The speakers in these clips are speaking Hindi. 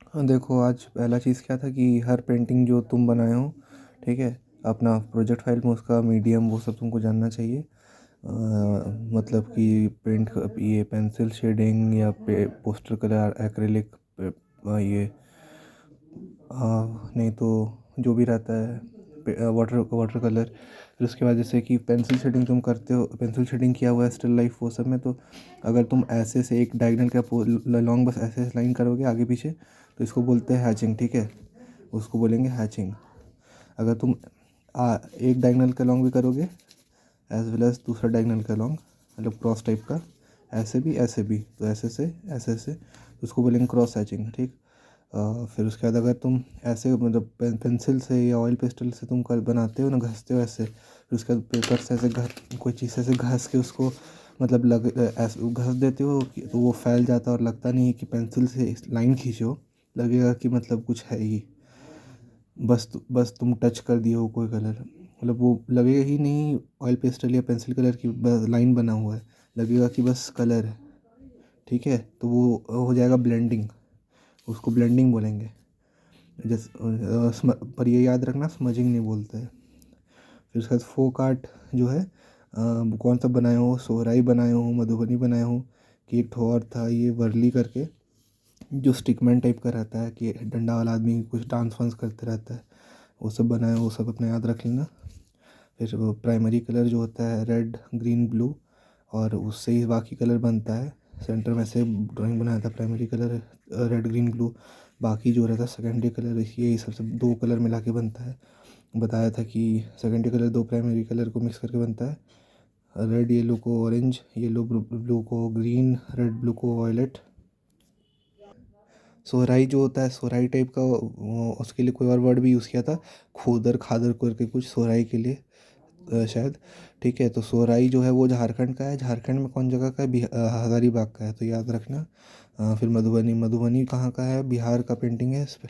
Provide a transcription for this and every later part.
हाँ देखो, आज पहला चीज़ क्या था कि हर पेंटिंग जो तुम बनाए हो, ठीक है, अपना प्रोजेक्ट फाइल में उसका मीडियम वो सब तुमको जानना चाहिए। मतलब कि ये पेंसिल शेडिंग या पोस्टर कलर, एक्रेलिक, ये नहीं तो जो भी रहता है वाटर वाटर कलर। फिर उसके बाद जैसे कि पेंसिल शेडिंग तुम करते हो, पेंसिल शेडिंग किया हुआ है स्टिल लाइफ वो सब में, तो अगर तुम ऐसे से एक डायगोनल का लॉन्ग बस ऐसे लाइन करोगे आगे पीछे, तो इसको बोलते हैं हैचिंग, ठीक है, उसको बोलेंगे हैचिंग। अगर तुम एक डायगोनल का लॉन्ग भी करोगे एज वेल एज दूसरा डायगोनल का लॉन्ग, मतलब क्रॉस टाइप का, ऐसे भी तो ऐसे तो उसको बोलेंगे क्रॉस हैचिंग, ठीक। फिर उसके बाद अगर तुम ऐसे मतलब पेंसिल से या ऑयल पेस्टल से तुम कर बनाते हो ना, घसते हो ऐसे, फिर उसके बाद पेपर से ऐसे कोई चीज़ से ऐसे घस के उसको मतलब ऐसे घस देते हो तो वो फैल जाता है और लगता नहीं है कि पेंसिल से लाइन खींचे हो, लगेगा कि मतलब कुछ है ही, बस तुम टच कर दिए हो कोई कलर, मतलब वो लगेगा ही नहीं ऑयल पेस्टल या पेंसिल कलर की लाइन बना हुआ है, लगेगा कि बस कलर है, ठीक है। तो वो हो जाएगा ब्लेंडिंग, उसको ब्लेंडिंग बोलेंगे। जैसे पर ये याद रखना, स्मजिंग नहीं बोलते हैं। फिर उसके बाद फोक आर्ट जो है, कौन सा बनाए हो, सोहराई बनाए हो, मधुबनी बनाए हो, कि एक ठो और था ये वर्ली करके, जो स्टिकमैन टाइप का रहता है कि डंडा वाला आदमी कुछ डांस वांस करते रहता है, वो सब बनाए हो, वो सब अपना याद रख लेना। फिर वो प्राइमरी कलर जो होता है रेड ग्रीन ब्लू, और उससे ही बाकी कलर बनता है। सेंटर में से ड्राइंग बनाया था primary colour red green blue, बाकी जो रहता है सेकेंडरी कलर, ये सबसे दो कलर मिला के बनता है। बताया था कि सेकेंडरी कलर दो प्राइमरी कलर को मिक्स करके बनता है, रेड येलो को ऑरेंज, येलो ब्लू को ग्रीन, रेड ब्लू को वॉयलेट। सोहराई जो होता है, सोहराई टाइप का उसके लिए कोई और वर्ड भी यूज़ किया था, खोदर खादर करके कुछ सोहराई के लिए, शायद, ठीक है। तो सोहराई जो है वो झारखंड का है, झारखंड में कौन जगह का है, हज़ारीबाग का है, तो याद रखना। फिर मधुबनी, मधुबनी कहाँ का है, बिहार का पेंटिंग है इस पर,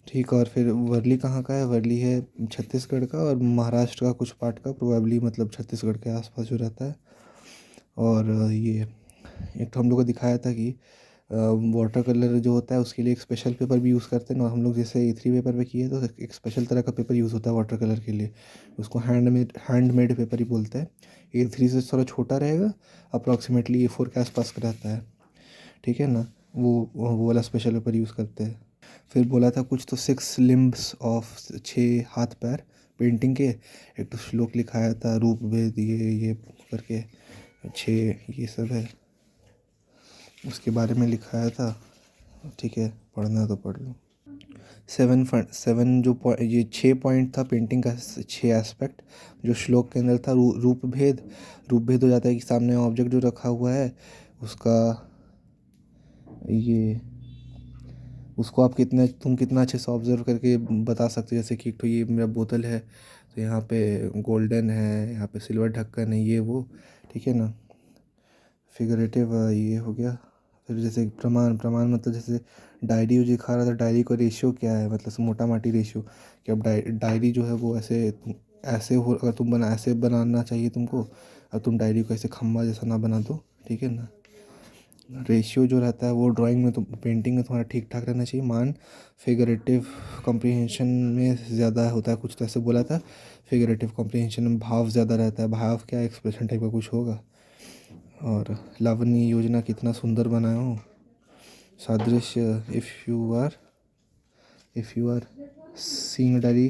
ठीक। और फिर वर्ली कहाँ का है, वर्ली है छत्तीसगढ़ का, और महाराष्ट्र का कुछ पार्ट का प्रोबेबली, मतलब छत्तीसगढ़ के आसपास जो रहता है। और ये एक तो हम लोग को दिखाया था कि वाटर कलर जो होता है उसके लिए एक स्पेशल पेपर भी यूज़ करते हैं, और हम लोग जैसे ए3 पेपर पे किए तो एक स्पेशल तरह का पेपर यूज़ होता है वाटर कलर के लिए, उसको हैंडमेड पेपर ही बोलते हैं। ए3 से थोड़ा छोटा रहेगा, अप्रॉक्सीमेटली ए4 के आसपास का रहता है, ठीक है ना। वो वाला स्पेशल पेपर यूज़ करते हैं। फिर बोला था कुछ तो 6 लिम्ब्स ऑफ, 6 हाथ पैर पेंटिंग के, एक तो श्लोक लिखाया था, रूप भेद ये करके 6 ये सब है, उसके बारे में लिखाया था, ठीक है, पढ़ना तो पढ़ लो। 7 जो ये 6 पॉइंट था पेंटिंग का, 6 एस्पेक्ट जो श्लोक के अंदर था। रूप भेद, रूप भेद हो जाता है कि सामने ऑब्जेक्ट जो रखा हुआ है उसका ये, उसको आप तुम कितना अच्छे से ऑब्जर्व करके बता सकते हो, जैसे कि एक तो ये मेरा बोतल है तो यहाँ पे गोल्डन है, यहाँ पे सिल्वर ढक्कन है, ये वो, ठीक है ना। फिगरेटिव ये हो गया। फिर जैसे प्रमाण, प्रमाण मतलब जैसे डायरी जो दिखा रहा था, डायरी का रेशियो क्या है, मतलब मोटा माटी रेशियो, कि अब डायरी जो है वो ऐसे हो, अगर तुम ऐसे बनाना चाहिए तुमको, और तुम डायरी को ऐसे खम्बा जैसा ना बना दो, ठीक है ना। रेशियो जो रहता है वो ड्राइंग में तो पेंटिंग में तुम्हारा ठीक ठाक रहना चाहिए। मान फिगरेटिव कॉम्प्रिहेंशन में ज़्यादा होता है, कुछ तो ऐसे बोला था, फिगरेटिव कॉम्प्रिहेंशन में भाव ज़्यादा रहता है, भाव क्या एक्सप्रेशन टाइप का कुछ होगा। और लावण्य योजना कितना सुंदर बनाया हो, सादृश्य, if you are seeing diary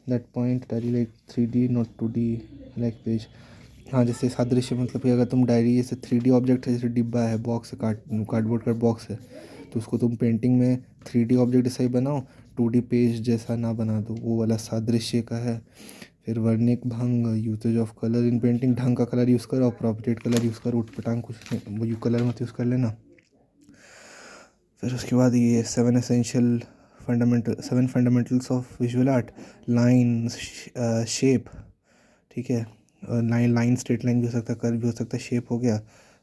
that point diary like 3D not 2D like page. हाँ, जैसे सादृश्य मतलब कि अगर तुम डायरी जैसे 3D ऑब्जेक्ट है, जैसे डिब्बा है, बॉक्स है, कार्डबोर्ड का बॉक्स है, तो उसको तुम पेंटिंग में 3D ऑब्जेक्ट जैसा ही बनाओ, 2D पेज जैसा ना बना दो, वो वाला सादृश्य का है। फिर वर्णिक भंग, usage of colour in painting, ढंग का कलर यूज़ करो, अप्रोप्रिएट कलर यूज़ करो, उटपटांग कुछ नहीं, वो यू कलर मत यूज़ कर लेना। फिर उसके बाद ये 7 fundamentals of visual art, line, shape, ठीक है। लाइन स्ट्रेट लाइन भी हो सकता है, कर्व भी हो सकता है, शेप हो गया,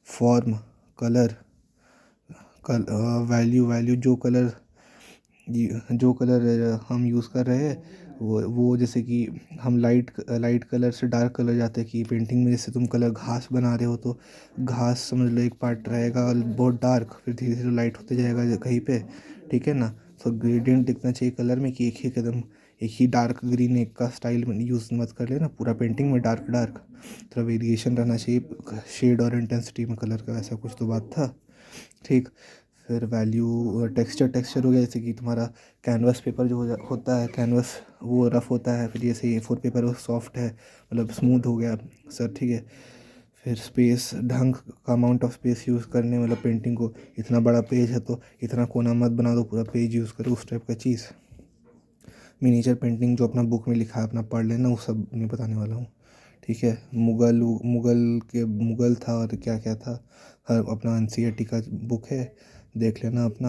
फॉर्म, कलर, वैल्यू, जो कलर हम यूज़ कर रहे हैं वो जैसे कि हम लाइट कलर से डार्क कलर जाते हैं, कि पेंटिंग में जैसे तुम कलर घास बना रहे हो तो घास समझ लो एक पार्ट रहेगा बहुत डार्क, फिर धीरे धीरे लाइट होते जाएगा कहीं पे, ठीक है ना। तो ग्रेडियंट दिखना चाहिए कलर में कि एक ही एकदम एक ही डार्क ग्रीन एक का स्टाइल यूज़ मत कर लेना पूरा पेंटिंग में डार्क डार्क, थोड़ा वेरिएशन रहना चाहिए शेड और इंटेंसिटी में कलर का, ऐसा कुछ तो बात था। ठीक। फिर वैल्यू टेक्सचर टेक्सचर हो गया, जैसे कि तुम्हारा कैनवस पेपर जो होता है कैनवस वो रफ़ होता है, फिर जैसे A4 पेपर वो सॉफ्ट है मतलब स्मूथ हो गया सर। ठीक है। फिर स्पेस ढंग का अमाउंट ऑफ स्पेस यूज़ करने, मतलब पेंटिंग को इतना बड़ा पेज है तो इतना कोना मत बना दो, पूरा पेज यूज़ करो, उस टाइप का चीज़। मिनीचर पेंटिंग जो अपना बुक में लिखा है अपना पढ़ लेना, वो सब नहीं बताने वाला हूँ। ठीक है। मुगल था और क्या क्या था, हर अपना NCERT का बुक है, देख लेना अपना,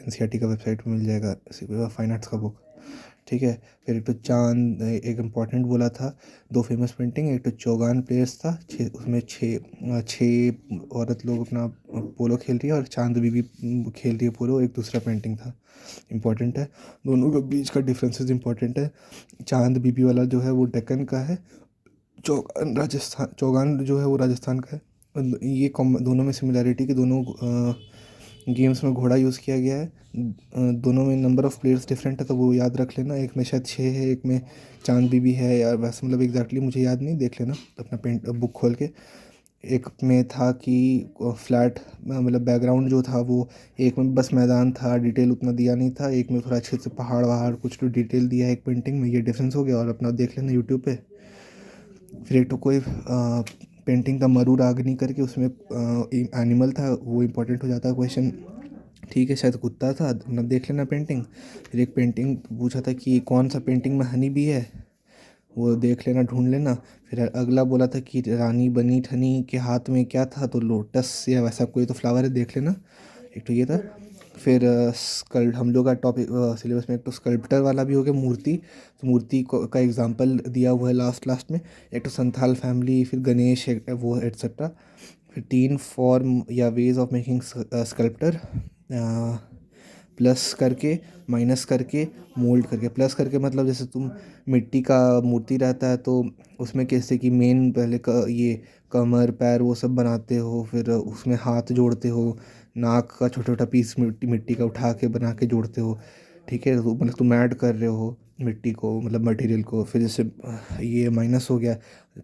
NCERT का वेबसाइट पे मिल जाएगा फाइन आर्ट्स का बुक। ठीक है। फिर एक तो चांद एक इम्पॉर्टेंट बोला था, दो फेमस पेंटिंग, एक तो चौगान प्लेयर्स था, उसमें छः औरत लोग अपना पोलो खेल रही है और चांद बीबी खेल रही है पोलो, एक दूसरा पेंटिंग था इम्पॉर्टेंट है। दोनों के बीच का डिफरेंसेस इंपॉर्टेंट है। चांद बीबी वाला जो है वो डेक्कन का है, चौगान जो है वो राजस्थान का है। ये दोनों में सिमिलैरिटी कि दोनों गेम्स में घोड़ा यूज़ किया गया है। दोनों में नंबर ऑफ़ प्लेयर्स डिफरेंट है तो वो याद रख लेना, एक में शायद 6 है, एक में चांद बीबी है यार, वैसे मतलब एग्जैक्टली मुझे याद नहीं, देख लेना अपना पेंट बुक खोल के। एक में था कि फ्लैट मतलब बैकग्राउंड जो था वो, एक में बस मैदान था, डिटेल उतना दिया नहीं था, एक में थोड़ा अच्छे से पहाड़ वहाड़ कुछ तो डिटेल दिया है एक पेंटिंग में, ये डिफरेंस हो गया। और अपना देख लेना यूट्यूब पे। फिर एक तो कोई पेंटिंग का मरु रागनी करके, उसमें एनिमल था, वो इम्पोर्टेंट हो जाता है क्वेश्चन। ठीक है, शायद कुत्ता था ना, देख लेना पेंटिंग। फिर एक पेंटिंग पूछा था कि कौन सा पेंटिंग में हनी भी है, वो देख लेना ढूंढ लेना। फिर अगला बोला था कि रानी बनी ठनी के हाथ में क्या था, तो लोटस या वैसा कोई तो फ्लावर है, देख लेना। एक तो ये था। फिर स्कल्प हम लोग का टॉपिक सिलेबस में एक तो स्कल्प्टर वाला भी हो गया, मूर्ति, तो मूर्ति को का एग्जांपल दिया हुआ है लास्ट लास्ट में, एक तो संथाल फैमिली, फिर गणेश वो एट्सेट्रा। फिर 3 फॉर्म या ways of making sculptor, plus करके, माइनस करके, मोल्ड करके। प्लस करके मतलब जैसे तुम मिट्टी का मूर्ति रहता है तो उसमें कैसे कि मेन पहले ये कमर पैर वो सब बनाते हो, फिर उसमें हाथ जोड़ते हो, नाक का छोटा छोटा पीस मिट्टी मिट्टी का उठा के बना के जोड़ते हो। ठीक है, तो मतलब तुम ऐड कर रहे हो मिट्टी को, मतलब मटेरियल को। फिर जैसे ये माइनस हो गया,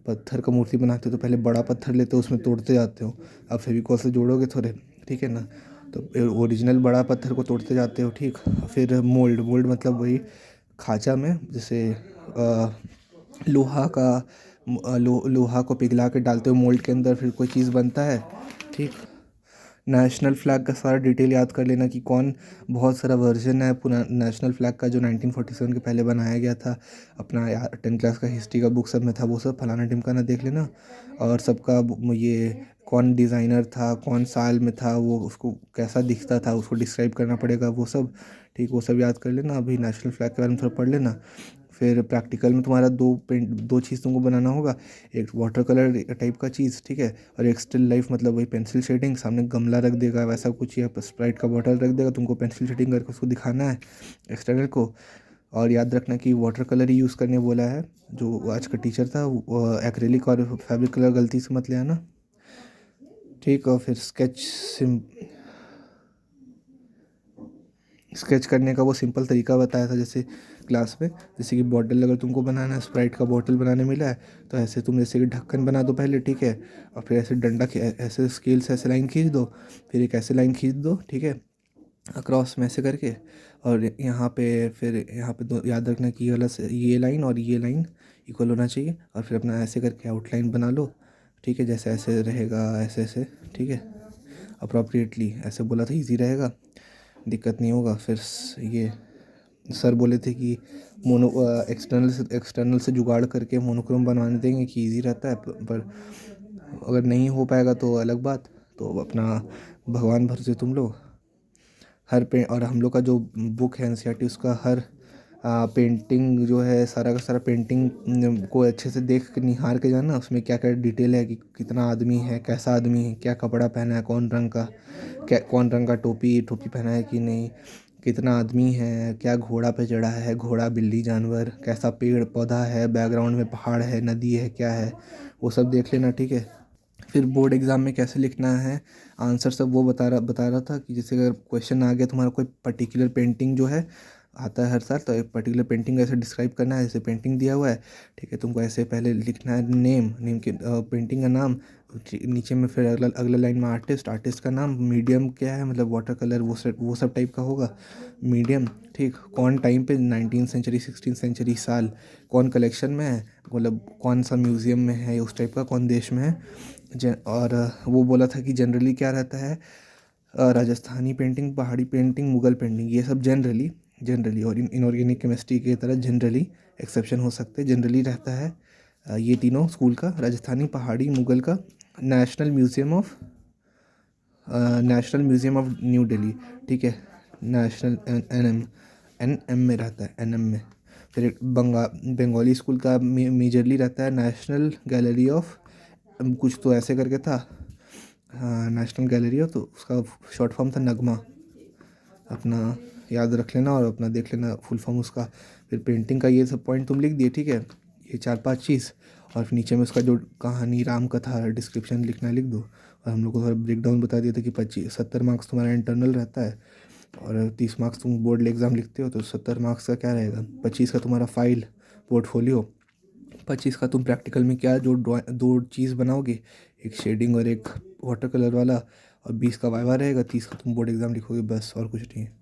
पत्थर का मूर्ति बनाते हो तो पहले बड़ा पत्थर लेते हो, उसमें तोड़ते जाते हो, अब फेविकॉल से जोड़ोगे थोड़े। ठीक है ना, तो ओरिजिनल बड़ा पत्थर को तोड़ते जाते हो। ठीक। फिर मोल्ड, मोल्ड मतलब वही खाँचा में जैसे लोहा का लोहा को पिघला के डालते हो मोल्ड के अंदर, फिर कोई चीज़ बनता है। ठीक। नेशनल फ्लैग का सारा डिटेल याद कर लेना कि कौन, बहुत सारा वर्जन है पूरा नेशनल फ्लैग का जो 1947 के पहले बनाया गया था, अपना 10 क्लास का हिस्ट्री का बुक सब में था वो सब, फलाना ढिमकाना देख लेना। और सबका ये कौन डिज़ाइनर था, कौन साल में था, वो उसको कैसा दिखता था, उसको डिस्क्राइब करना पड़ेगा वो सब। ठीक, वो सब याद कर लेना। अभी नेशनल फ्लैग के बारे में थोड़ा पढ़ लेना। फिर प्रैक्टिकल में तुम्हारा दो चीज़ तुमको बनाना होगा, एक वाटर कलर टाइप का चीज़, ठीक है, और एक स्टिल लाइफ मतलब वही पेंसिल शेडिंग, सामने गमला रख देगा वैसा कुछ, या स्प्राइट का बॉटल रख देगा, तुमको पेंसिल शेडिंग करके उसको दिखाना है एक्सटर्नल को। और याद रखना कि वाटर कलर ही यूज़ करने बोला है, जो आज का टीचर था। एक्रेलिक और फैब्रिक कलर गलती से मत ले आना। ठीक। और फिर स्केच करने का वो सिंपल तरीका बताया था जैसे क्लास में, जैसे कि बॉटल अगर तुमको बनाना है, स्प्राइट का बॉटल बनाने मिला है, तो ऐसे तुम जैसे कि ढक्कन बना दो पहले। ठीक है। और फिर ऐसे डंडा ऐसे स्केल से ऐसे लाइन खींच दो, फिर एक ऐसे लाइन खींच दो। ठीक है, अक्रॉस में ऐसे करके। और यहाँ पे फिर यहाँ पे दो याद रखना कि ये वाला ये लाइन और ये लाइन इक्वल होना चाहिए, और फिर अपना ऐसे करके आउटलाइन बना लो। ठीक है, जैसे ऐसे रहेगा ऐसे ऐसे। ठीक है, अप्रोप्रिएटली ऐसे बोला था, इजी रहेगा, दिक्कत नहीं होगा। फिर ये सर बोले थे कि मोनो एक्सटर्नल से जुगाड़ करके मोनोक्रोम बनवाने देंगे कि इजी रहता है, पर अगर नहीं हो पाएगा तो अलग बात, तो अपना भगवान भरोसे तुम लोग। हर पे और हम लोग का जो बुक है NCERT उसका हर पेंटिंग जो है सारा का सारा पेंटिंग को अच्छे से देख के निहार के जाना, उसमें क्या क्या डिटेल है कि कितना आदमी है, कैसा आदमी है, क्या कपड़ा पहना है, कौन रंग का, क्या कौन रंग का टोपी टोपी पहना है कि नहीं, कितना आदमी है, क्या घोड़ा पे चढ़ा है, घोड़ा बिल्ली जानवर, कैसा पेड़ पौधा है, बैकग्राउंड में पहाड़ है, नदी है, क्या है, वो सब देख लेना। ठीक है। फिर बोर्ड एग्ज़ाम में कैसे लिखना है आंसर सब वो बता रहा था कि जैसे अगर क्वेश्चन आ गया तुम्हारा कोई पर्टिकुलर पेंटिंग जो है आता है हर साल, तो एक पर्टिकुलर पेंटिंग ऐसे डिस्क्राइब करना है, जैसे पेंटिंग दिया हुआ है, ठीक है, तुमको ऐसे पहले लिखना है नेम के पेंटिंग का नाम, नीचे में फिर अगला अगला लाइन में आर्टिस्ट का नाम, मीडियम क्या है मतलब वाटर कलर वो सब टाइप का होगा मीडियम, ठीक, कौन टाइम पे 19 सेंचुरी 16 सेंचुरी साल, कौन कलेक्शन में है, मतलब कौन सा म्यूज़ियम में है उस टाइप का, कौन देश में है। और वो बोला था कि जनरली क्या रहता है, राजस्थानी पेंटिंग, पहाड़ी पेंटिंग, मुगल पेंटिंग, ये सब जनरली और इनऑर्गेनिक केमिस्ट्री की तरह जनरली एक्सेप्शन हो सकते हैं, जनरली रहता है ये तीनों स्कूल का, राजस्थानी, पहाड़ी, मुगल का, national museum of new Delhi, ठीक है, नेशनल एन एम में रहता है, एन एम में। फिर एक बंगाली स्कूल का मेजरली रहता है नेशनल गैलरी ऑफ कुछ तो ऐसे करके था, हाँ नेशनल गैलरी ऑफ, तो उसका शॉर्ट फॉर्म था नगमा, अपना याद रख लेना और अपना देख लेना फुल फॉर्म उसका। फिर पेंटिंग का ये सब पॉइंट तुम लिख दिए, ठीक है, ये 4-5 चीज़, और फिर नीचे में उसका जो कहानी राम कथा डिस्क्रिप्शन लिखना है लिख दो। और हम लोग को थोड़ा ब्रेक डाउन बता दिया था कि 70 मार्क्स तुम्हारा इंटरनल रहता है और 30 मार्क्स तुम बोर्ड एग्ज़ाम लिखते हो, तो 70 मार्क्स का क्या रहेगा, 25 का तुम्हारा फाइल पोर्टफोलियो, 25 का तुम प्रैक्टिकल में क्या जो दो चीज़ बनाओगे, एक शेडिंग और एक वाटर कलर वाला, और 20 का वाइवा रहेगा, 30 का तुम बोर्ड एग्ज़ाम लिखोगे, बस और कुछ नहीं है।